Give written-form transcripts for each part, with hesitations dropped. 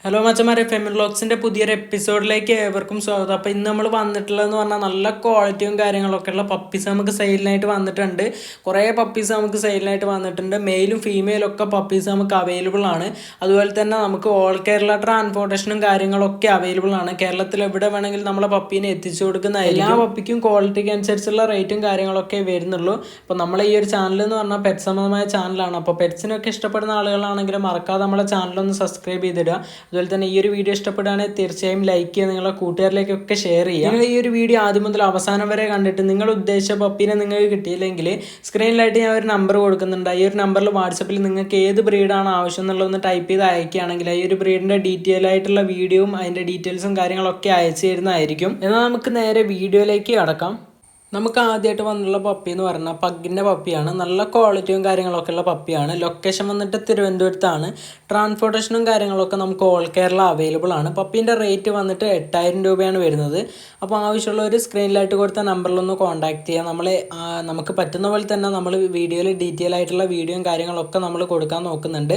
Hello മച്ചന്മാരെ, ഫെമിൻ വ്ളോഗ്സിൻ്റെ പുതിയൊരു എപ്പിസോഡിലേക്ക് ഏവർക്കും സ്വാഗതം. അപ്പോൾ ഇന്ന് നമ്മൾ വന്നിട്ടുള്ളതെന്ന് പറഞ്ഞാൽ നല്ല ക്വാളിറ്റിയും കാര്യങ്ങളൊക്കെ ഉള്ള പപ്പീസ് നമുക്ക് സെയിലിനായിട്ട് വന്നിട്ടുണ്ട്. കുറേ പപ്പീസ് നമുക്ക് സെയിലിനായിട്ട് വന്നിട്ടുണ്ട്. മെയിലും ഫീമെയിലും ഒക്കെ പപ്പീസ് നമുക്ക് അവൈലബിൾ ആണ്. അതുപോലെ തന്നെ നമുക്ക് ഓൾ കേരള ട്രാൻസ്പോർട്ടേഷനും കാര്യങ്ങളൊക്കെ അവൈലബിൾ ആണ്. കേരളത്തിൽ എവിടെ വേണമെങ്കിലും നമ്മളെ പപ്പീനെ എത്തിച്ചു കൊടുക്കുന്നതായിരിക്കും. എല്ലാ പപ്പിക്കും ക്വാളിറ്റിക്ക് അനുസരിച്ചുള്ള റേറ്റും കാര്യങ്ങളൊക്കെ വരുന്നുള്ളൂ. അപ്പോൾ നമ്മളെ ഈ ഒരു ചാനൽ എന്ന് പറഞ്ഞാൽ പെറ്റ് സംബന്ധമായ ചാനലാണ്. അപ്പോൾ പെറ്റ്സിനൊക്കെ ഇഷ്ടപ്പെടുന്ന ആളുകളാണെങ്കിൽ മറക്കാതെ നമ്മളെ ചാനലൊന്ന് സബ്സ്ക്രൈബ് ചെയ്തിടുക. അതുപോലെ തന്നെ ഈ ഒരു വീഡിയോ ഇഷ്ടപ്പെടുകയാണെങ്കിൽ തീർച്ചയായും ലൈക്ക് ചെയ്യുക, നിങ്ങളുടെ കൂട്ടുകാരിലേക്കൊക്കെ ഷെയർ ചെയ്യുക. നിങ്ങൾ ഈ ഒരു വീഡിയോ ആദ്യം മുതൽ അവസാനം വരെ കണ്ടിട്ട് നിങ്ങൾ ഉദ്ദേശിച്ച പപ്പീനെ നിങ്ങൾക്ക് കിട്ടിയില്ലെങ്കിൽ സ്ക്രീനിലായിട്ട് ഞാൻ ഒരു നമ്പർ കൊടുക്കുന്നുണ്ട്. ഈ ഒരു നമ്പറിൽ വാട്സപ്പിൽ നിങ്ങൾക്ക് ഏത് ബ്രീഡാണ് ആവശ്യം എന്നുള്ളതൊന്ന് ടൈപ്പ് ചെയ്ത് അയക്കുകയാണെങ്കിൽ ഈ ഒരു ബ്രീഡിൻ്റെ ഡീറ്റെയിൽ ആയിട്ടുള്ള വീഡിയോയും അതിൻ്റെ ഡീറ്റെയിൽസും കാര്യങ്ങളൊക്കെ അയച്ചു തരുന്നതായിരിക്കും. എന്നാൽ നമുക്ക് നേരെ വീഡിയോയിലേക്ക് കടക്കാം. നമുക്ക് ആദ്യമായിട്ട് വന്നുള്ള പപ്പി എന്ന് പറഞ്ഞാൽ പഗ്ഗിൻ്റെ പപ്പിയാണ്. നല്ല ക്വാളിറ്റിയും കാര്യങ്ങളൊക്കെ ഉള്ള പപ്പിയാണ്. ലൊക്കേഷൻ വന്നിട്ട് തിരുവനന്തപുരത്താണ്. ട്രാൻസ്പോർട്ടേഷനും കാര്യങ്ങളൊക്കെ നമുക്ക് ഓൾ കേരള അവൈലബിൾ ആണ്. പപ്പീൻ്റെ റേറ്റ് വന്നിട്ട് 8000 രൂപയാണ് വരുന്നത്. അപ്പോൾ ആവശ്യമുള്ളവർ സ്ക്രീനിലായിട്ട് കൊടുത്ത നമ്പറിലൊന്ന് കോൺടാക്ട് ചെയ്യുക. നമുക്ക് പറ്റുന്ന പോലെ തന്നെ നമ്മൾ വീഡിയോയിൽ ഡീറ്റെയിൽ ആയിട്ടുള്ള വീഡിയോയും കാര്യങ്ങളൊക്കെ നമ്മൾ കൊടുക്കാൻ നോക്കുന്നുണ്ട്.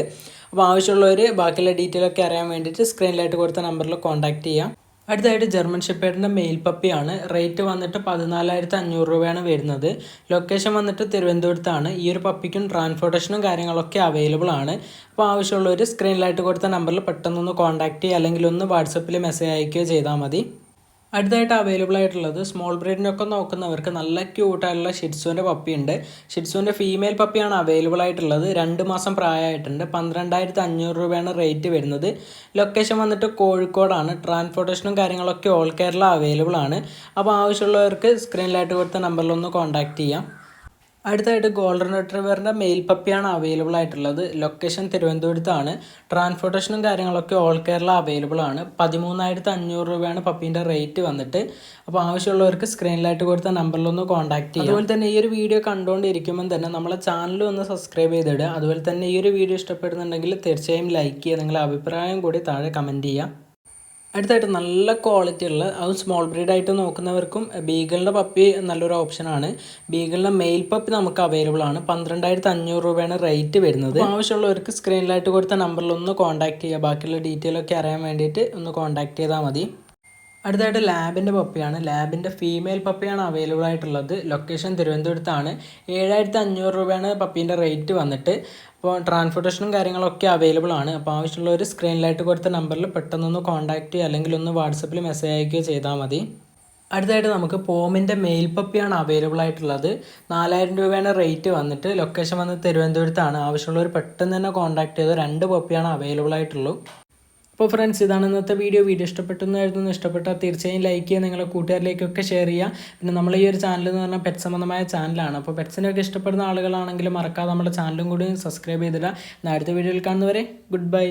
അപ്പോൾ ആവശ്യമുള്ളവർ ബാക്കിയുള്ള ഡീറ്റെയിൽ ഒക്കെ അറിയാൻ വേണ്ടിയിട്ട് സ്ക്രീനിലായിട്ട് കൊടുത്ത നമ്പറിൽ കോൺടാക്ട് ചെയ്യാം. അടുത്തായിട്ട് ജർമ്മൻ ഷെപ്പേർഡിൻ്റെ മെയിൽ പപ്പിയാണ്. റേറ്റ് വന്നിട്ട് 14,500 രൂപയാണ് വരുന്നത്. ലൊക്കേഷൻ വന്നിട്ട് തിരുവനന്തപുരത്താണ്. ഈ ഒരു പപ്പിക്കും ട്രാൻസ്പോർട്ടേഷനും കാര്യങ്ങളൊക്കെ അവൈലബിൾ ആണ്. അപ്പോൾ ആവശ്യമുള്ളവർ സ്ക്രീനിലായിട്ട് കൊടുത്ത നമ്പറിൽ പെട്ടെന്നൊന്ന് കോൺടാക്ട് ചെയ്യുക, അല്ലെങ്കിൽ ഒന്ന് വാട്സപ്പിൽ മെസ്സേജ് അയക്കുകയോ ചെയ്താൽ മതി. അടുത്തായിട്ട് അവൈലബിൾ ആയിട്ടുള്ളത് സ്മോൾ ബ്രീഡിനൊക്കെ നോക്കുന്നവർക്ക് നല്ല ക്യൂട്ടായിട്ടുള്ള ഷിറ്റ്സുവിൻ്റെ പപ്പിയുണ്ട്. ഷിറ്റ്സുവിൻ്റെ ഫീമെയിൽ പപ്പിയാണ് അവൈലബിൾ ആയിട്ടുള്ളത്. 2 മാസം പ്രായമായിട്ടുണ്ട്. 12,500 രൂപയാണ് റേറ്റ് വരുന്നത്. ലൊക്കേഷൻ വന്നിട്ട് കോഴിക്കോടാണ്. ട്രാൻസ്പോർട്ടേഷനും കാര്യങ്ങളൊക്കെ ഓൾ കേരള അവൈലബിൾ ആണ്. അപ്പോൾ ആവശ്യമുള്ളവർക്ക് സ്ക്രീനിലായിട്ട് കൊടുത്ത നമ്പറിലൊന്ന് കോൺടാക്ട് ചെയ്യാം. അടുത്തായിട്ട് ഗോൾഡൻ റിട്രീവറിൻ്റെ മെയിൽ പപ്പിയാണ് അവൈലബിൾ ആയിട്ടുള്ളത്. ലൊക്കേഷൻ തിരുവനന്തപുരത്താണ്. ട്രാൻസ്പോർട്ടേഷനും കാര്യങ്ങളൊക്കെ ഓൾ കേരള അവൈലബിൾ ആണ്. 13,500 രൂപയാണ് പപ്പീൻ്റെ റേറ്റ് വന്നിട്ട്. അപ്പോൾ ആവശ്യമുള്ളവർക്ക് സ്ക്രീനിലായിട്ട് കൊടുത്ത നമ്പറിലൊന്ന് കോൺടാക്ട് ചെയ്യാം. അതുപോലെ തന്നെ ഈ ഒരു വീഡിയോ കണ്ടുകൊണ്ടിരിക്കുമ്പോൾ തന്നെ നമ്മളെ ചാനൽ ഒന്ന് സബ്സ്ക്രൈബ് ചെയ്തിടുക. അതുപോലെ തന്നെ ഈ ഒരു വീഡിയോ ഇഷ്ടപ്പെടുന്നുണ്ടെങ്കിൽ തീർച്ചയായും ലൈക്ക് ചെയ്യുക. നിങ്ങളുടെ അഭിപ്രായം കൂടി താഴെ കമൻറ്റ് ചെയ്യുക. അടുത്തായിട്ട് നല്ല ക്വാളിറ്റി ഉള്ള അതും സ്മോൾ ബ്രീഡായിട്ട് നോക്കുന്നവർക്കും ബീഗലിൻ്റെ പപ്പി നല്ലൊരു ഓപ്ഷനാണ്. ബീഗലിൻ്റെ മെയിൽ പപ്പി നമുക്ക് അവൈലബിൾ ആണ്. 12,500 രൂപയാണ് റേറ്റ് വരുന്നത്. ആവശ്യമുള്ളവർക്ക് സ്ക്രീനിലായിട്ട് കൊടുത്ത നമ്പറിൽ ഒന്ന് കോൺടാക്ട് ചെയ്യുക. ബാക്കിയുള്ള ഡീറ്റെയിൽ ഒക്കെ അറിയാൻ വേണ്ടിയിട്ട് ഒന്ന് കോൺടാക്ട് ചെയ്താൽ മതി. അടുത്തായിട്ട് ലാബിൻ്റെ പപ്പിയാണ്. ലാബിൻ്റെ ഫീമെയിൽ പപ്പിയാണ് അവൈലബിൾ ആയിട്ടുള്ളത്. ലൊക്കേഷൻ തിരുവനന്തപുരത്താണ്. 7,500 രൂപയാണ് പപ്പീൻ്റെ റേറ്റ് വന്നിട്ട്. അപ്പോൾ ട്രാൻസ്പോർട്ടേഷനും കാര്യങ്ങളൊക്കെ അവൈലബിൾ ആണ്. അപ്പോൾ ആവശ്യമുള്ളവർ സ്ക്രീനിലായിട്ട് കൊടുത്ത നമ്പറിൽ പെട്ടെന്നൊന്ന് കോൺടാക്ട് ചെയ്യുക, അല്ലെങ്കിൽ ഒന്ന് വാട്സപ്പിൽ മെസ്സേജ് അയക്കുകയോ ചെയ്താൽ മതി. അടുത്തായിട്ട് നമുക്ക് പോമിൻ്റെ മെയിൽ പപ്പിയാണ് അവൈലബിൾ ആയിട്ടുള്ളത്. 4,000 രൂപയാണ് റേറ്റ് വന്നിട്ട്. ലൊക്കേഷൻ വന്ന് തിരുവനന്തപുരത്താണ്. ആവശ്യമുള്ളവർ പെട്ടെന്ന് തന്നെ കോൺടാക്ട് ചെയ്ത് 2 പപ്പിയാണ് അവൈലബിൾ ആയിട്ടുള്ളൂ. അപ്പോൾ ഫ്രണ്ട്സ്, ഇതാണ് ഇന്നത്തെ വീഡിയോ ഇഷ്ടപ്പെട്ടെന്നായിരുന്നു. ഇഷ്ടപ്പെട്ടാൽ തീർച്ചയായും ലൈക്ക് ചെയ്യുക, നിങ്ങളുടെ കൂട്ടുകാരിലേക്കൊക്കെ ഷെയർ ചെയ്യുക. പിന്നെ നമ്മൾ ഈ ഒരു ചാനൽ എന്ന് പറഞ്ഞാൽ പെറ്റ് സംബന്ധമായ ചാനലാണ്. അപ്പോൾ പെറ്റ്സിനൊക്കെ ഇഷ്ടപ്പെടുന്ന ആളുകളാണെങ്കിൽ മറക്കാതെ നമ്മുടെ ചാനലും കൂടി സബ്സ്ക്രൈബ് ചെയ്തിടുക. അടുത്ത വീഡിയോയിൽ കാണുന്നവരെ ഗുഡ് ബൈ.